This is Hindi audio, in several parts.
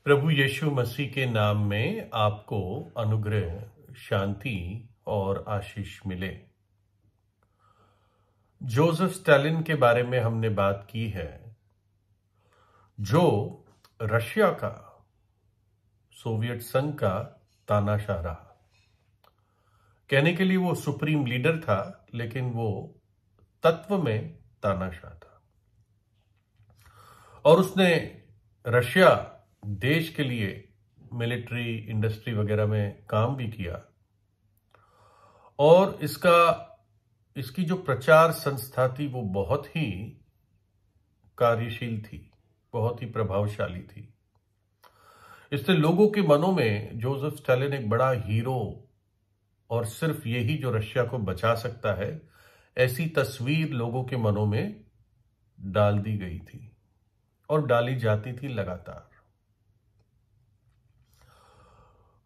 प्रभु यीशु मसीह के नाम में आपको अनुग्रह, शांति और आशीष मिले। जोसेफ स्टालिन के बारे में हमने बात की है, जो रशिया का, सोवियत संघ का तानाशाह रहा। कहने के लिए वो सुप्रीम लीडर था, लेकिन वो तत्व में तानाशाह था। और उसने रशिया देश के लिए मिलिट्री इंडस्ट्री वगैरह में काम भी किया। और इसकी जो प्रचार संस्था थी वो बहुत ही कार्यशील थी, बहुत ही प्रभावशाली थी। इससे लोगों के मनों में जोसेफ स्टालिन एक बड़ा हीरो और सिर्फ यही जो रशिया को बचा सकता है, ऐसी तस्वीर लोगों के मनों में डाल दी गई थी और डाली जाती थी लगातार।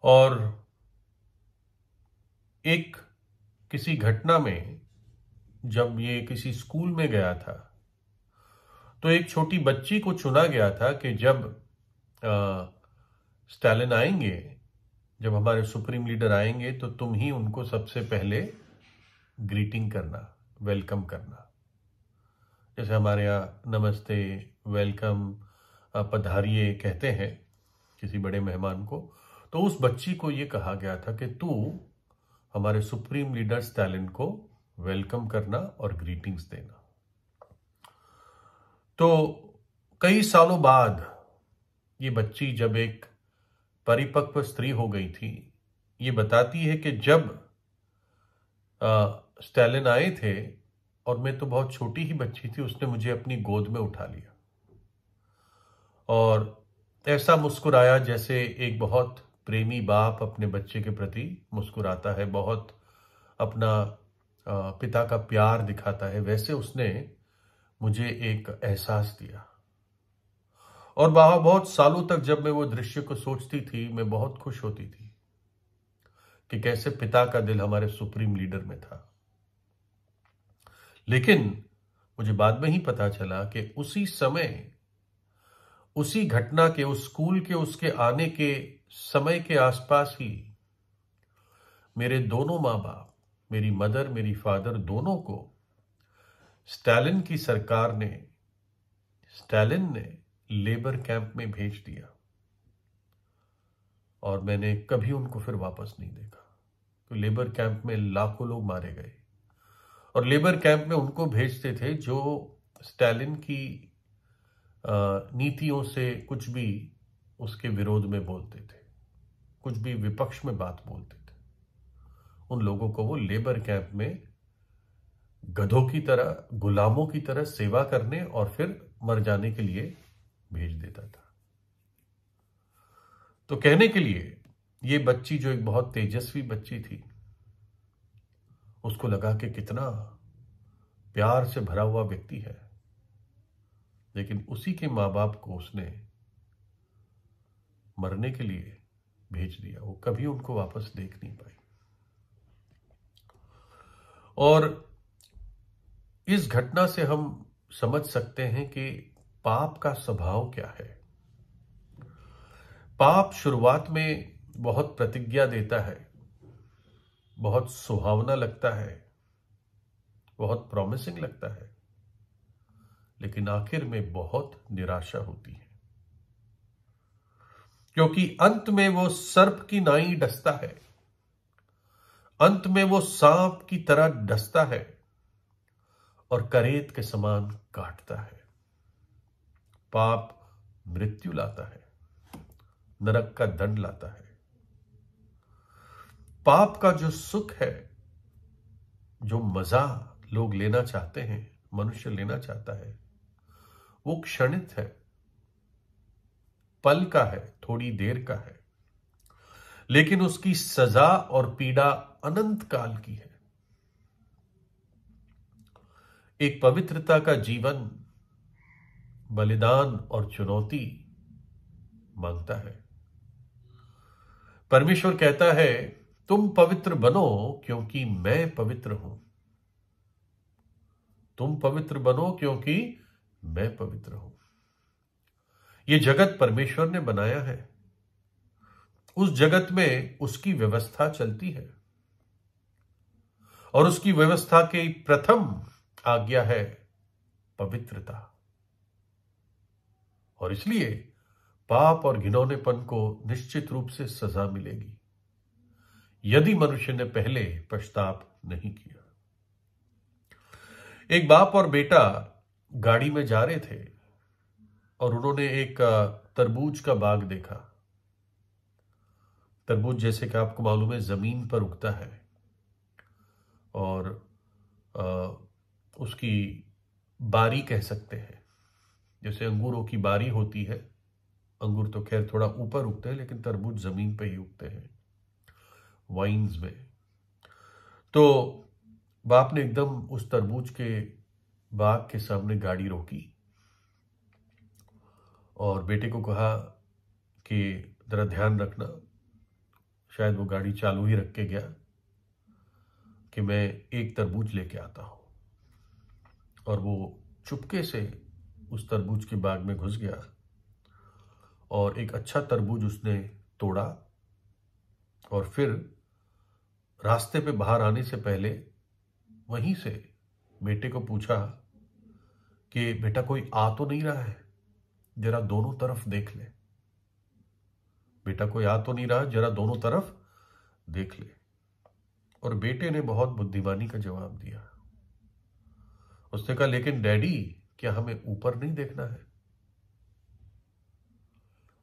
और एक किसी घटना में जब ये किसी स्कूल में गया था, तो एक छोटी बच्ची को चुना गया था कि जब स्टालिन आएंगे, जब हमारे सुप्रीम लीडर आएंगे, तो तुम ही उनको सबसे पहले ग्रीटिंग करना, वेलकम करना। जैसे हमारे यहाँ नमस्ते, वेलकम, पधारिए कहते हैं किसी बड़े मेहमान को। तो उस बच्ची को ये कहा गया था कि तू हमारे सुप्रीम लीडर स्टालिन को वेलकम करना और ग्रीटिंग्स देना। तो कई सालों बाद ये बच्ची जब एक परिपक्व स्त्री हो गई थी, ये बताती है कि जब स्टालिन आए थे और मैं तो बहुत छोटी ही बच्ची थी, उसने मुझे अपनी गोद में उठा लिया और ऐसा मुस्कुराया जैसे एक बहुत प्रेमी बाप अपने बच्चे के प्रति मुस्कुराता है, बहुत अपना पिता का प्यार दिखाता है, वैसे उसने मुझे एक एहसास दिया। और बहुत सालों तक जब मैं वो दृश्य को सोचती थी, मैं बहुत खुश होती थी कि कैसे पिता का दिल हमारे सुप्रीम लीडर में था। लेकिन मुझे बाद में ही पता चला कि उसी समय, उसी घटना के, उस स्कूल के, उसके आने के समय के आसपास ही मेरे दोनों माँ बाप, मेरी मदर, मेरी फादर, दोनों को स्टालिन की सरकार ने, स्टालिन ने लेबर कैंप में भेज दिया। और मैंने कभी उनको फिर वापस नहीं देखा। तो लेबर कैंप में लाखों लोग मारे गए और लेबर कैंप में उनको भेजते थे जो स्टालिन की नीतियों से कुछ भी उसके विरोध में बोलते थे, कुछ भी विपक्ष में बात बोलते थे। उन लोगों को वो लेबर कैंप में गधों की तरह, गुलामों की तरह सेवा करने और फिर मर जाने के लिए भेज देता था। तो कहने के लिए ये बच्ची, जो एक बहुत तेजस्वी बच्ची थी, उसको लगा कि कितना प्यार से भरा हुआ व्यक्ति है, लेकिन उसी के माँ बाप को उसने मरने के लिए भेज दिया। वो कभी उनको वापस देख नहीं पाई। और इस घटना से हम समझ सकते हैं कि पाप का स्वभाव क्या है। पाप शुरुआत में बहुत प्रतिज्ञा देता है, बहुत सुहावना लगता है, बहुत प्रॉमिसिंग लगता है, लेकिन आखिर में बहुत निराशा होती है, क्योंकि अंत में वो सर्प की नाई डसता है, अंत में वो सांप की तरह डसता है और करेत के समान काटता है। पाप मृत्यु लाता है, नरक का दंड लाता है। पाप का जो सुख है, जो मजा लोग लेना चाहते हैं, मनुष्य लेना चाहता है, वो क्षणिक है, पल का है, थोड़ी देर का है, लेकिन उसकी सजा और पीड़ा अनंत काल की है। एक पवित्रता का जीवन बलिदान और चुनौती मांगता है। परमेश्वर कहता है, तुम पवित्र बनो क्योंकि मैं पवित्र हूं। तुम पवित्र बनो क्योंकि मैं पवित्र हूं। ये जगत परमेश्वर ने बनाया है। उस जगत में उसकी व्यवस्था चलती है और उसकी व्यवस्था की प्रथम आज्ञा है पवित्रता। और इसलिए पाप और घिनौनेपन को निश्चित रूप से सजा मिलेगी यदि मनुष्य ने पहले पश्चाताप नहीं किया। एक बाप और बेटा गाड़ी में जा रहे थे और उन्होंने एक तरबूज का बाग देखा। तरबूज जैसे कि आपको मालूम है जमीन पर उगता है और उसकी बारी कह सकते हैं, जैसे अंगूरों की बारी होती है। अंगूर तो खैर थोड़ा ऊपर उगते हैं लेकिन तरबूज जमीन पे ही उगते हैं वाइन्स में। तो बाप ने एकदम उस तरबूज के बाग के सामने गाड़ी रोकी और बेटे को कहा कि जरा ध्यान रखना। शायद वो गाड़ी चालू ही रख के गया कि मैं एक तरबूज लेके आता हूं, और वो चुपके से उस तरबूज के बाग में घुस गया और एक अच्छा तरबूज उसने तोड़ा और फिर रास्ते पे बाहर आने से पहले वहीं से बेटे को पूछा कि बेटा कोई आ तो नहीं रहा है, जरा दोनों तरफ देख ले। बेटा कोई आ तो नहीं रहा, जरा दोनों तरफ देख ले। और बेटे ने बहुत बुद्धिमानी का जवाब दिया। उसने कहा लेकिन डैडी क्या हमें ऊपर नहीं देखना है?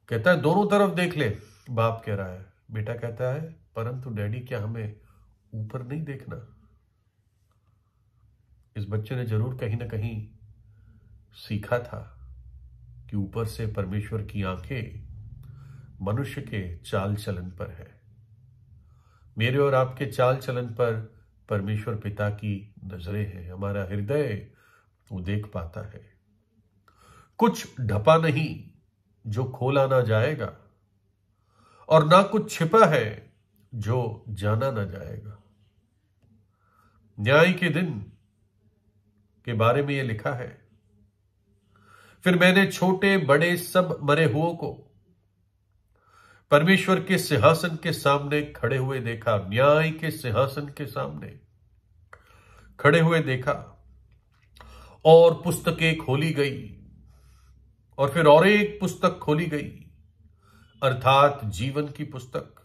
कहता है दोनों तरफ देख ले, बाप कह रहा है। बेटा कहता है परंतु डैडी क्या हमें ऊपर नहीं देखना? इस बच्चे ने जरूर कहीं ना कहीं सीखा था कि ऊपर से परमेश्वर की आंखें मनुष्य के चाल चलन पर है। मेरे और आपके चाल चलन पर परमेश्वर पिता की नजरें हैं। हमारा हृदय वो देख पाता है। कुछ ढपा नहीं जो खोला ना जाएगा, और ना कुछ छिपा है जो जाना ना जाएगा। न्याय के दिन के बारे में यह लिखा है, फिर मैंने छोटे बड़े सब मरे हुओं को परमेश्वर के सिंहासन के सामने खड़े हुए देखा। न्याय के सिंहासन के सामने खड़े हुए देखा, और पुस्तकें खोली गई, और फिर और एक पुस्तक खोली गई, अर्थात जीवन की पुस्तक।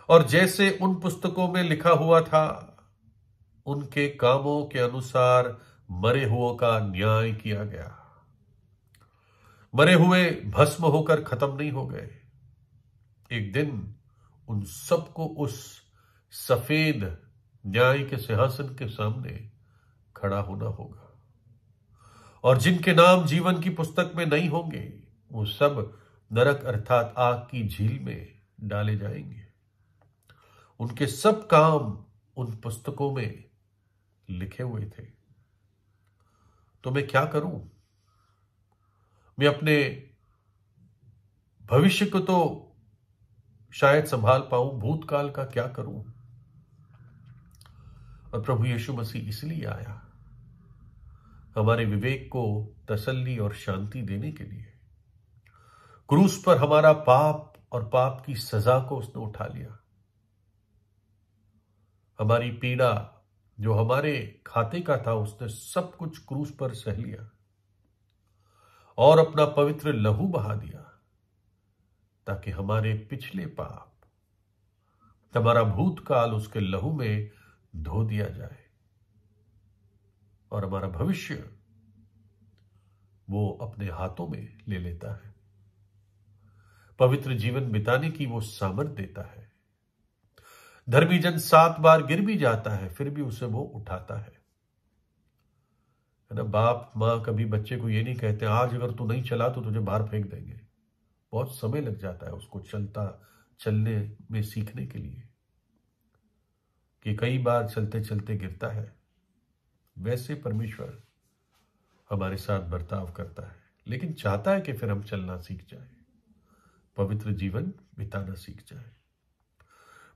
और जैसे उन पुस्तकों में लिखा हुआ था उनके कामों के अनुसार मरे हुओं का न्याय किया गया। मरे हुए भस्म होकर खत्म नहीं हो गए। एक दिन उन सबको उस सफेद न्याय के सिंहासन के सामने खड़ा होना होगा, और जिनके नाम जीवन की पुस्तक में नहीं होंगे वो सब नरक अर्थात आग की झील में डाले जाएंगे। उनके सब काम उन पुस्तकों में लिखे हुए थे। तो मैं क्या करूं? मैं अपने भविष्य को तो शायद संभाल पाऊं, भूतकाल का क्या करूं? और प्रभु यीशु मसीह इसलिए आया, हमारे विवेक को तसल्ली और शांति देने के लिए। क्रूस पर हमारा पाप और पाप की सजा को उसने उठा लिया। हमारी पीड़ा जो हमारे खाते का था उसने सब कुछ क्रूस पर सह लिया और अपना पवित्र लहू बहा दिया, ताकि हमारे पिछले पाप, हमारा भूतकाल उसके लहू में धो दिया जाए, और हमारा भविष्य वो अपने हाथों में ले लेता है। पवित्र जीवन बिताने की वो सामर्थ देता है। धर्मी जन 7 बार गिर भी जाता है फिर भी उसे वो उठाता है ना। बाप मां कभी बच्चे को ये नहीं कहते आज अगर तू नहीं चला तो तुझे बाहर फेंक देंगे। बहुत समय लग जाता है उसको चलने में सीखने के लिए, कि कई बार चलते चलते गिरता है। वैसे परमेश्वर हमारे साथ बर्ताव करता है, लेकिन चाहता है कि फिर हम चलना सीख जाए, पवित्र जीवन बिताना सीख जाए।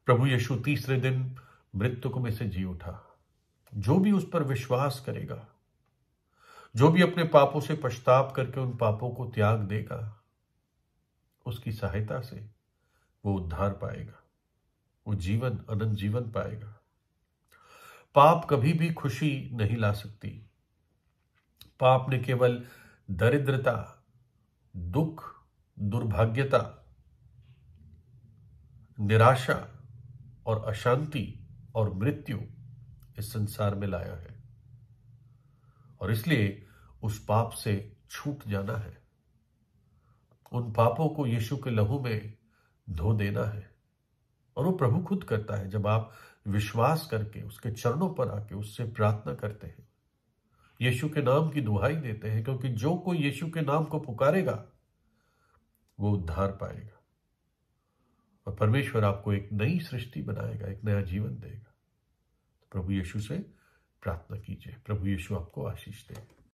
प्रभु यीशु तीसरे दिन मृतकों में से जी उठा। जो भी उस पर विश्वास करेगा, जो भी अपने पापों से पछताप करके उन पापों को त्याग देगा, उसकी सहायता से वो उद्धार पाएगा, वो जीवन, अनंत जीवन पाएगा। पाप कभी भी खुशी नहीं ला सकती। पाप ने केवल दरिद्रता, दुख, दुर्भाग्यता, निराशा और अशांति और मृत्यु इस संसार में लाया है, और इसलिए उस पाप से छूट जाना है। उन पापों को यीशु के लहू में धो देना है, और वो प्रभु खुद करता है। जब आप विश्वास करके उसके चरणों पर आके उससे प्रार्थना करते हैं, यीशु के नाम की दुहाई देते हैं, क्योंकि जो कोई यीशु के नाम को पुकारेगा वो उद्धार पाएगा, और परमेश्वर आपको एक नई सृष्टि बनाएगा, एक नया जीवन देगा। प्रभु यीशु से प्रार्थना कीजिए। प्रभु यीशु आपको आशीष दे।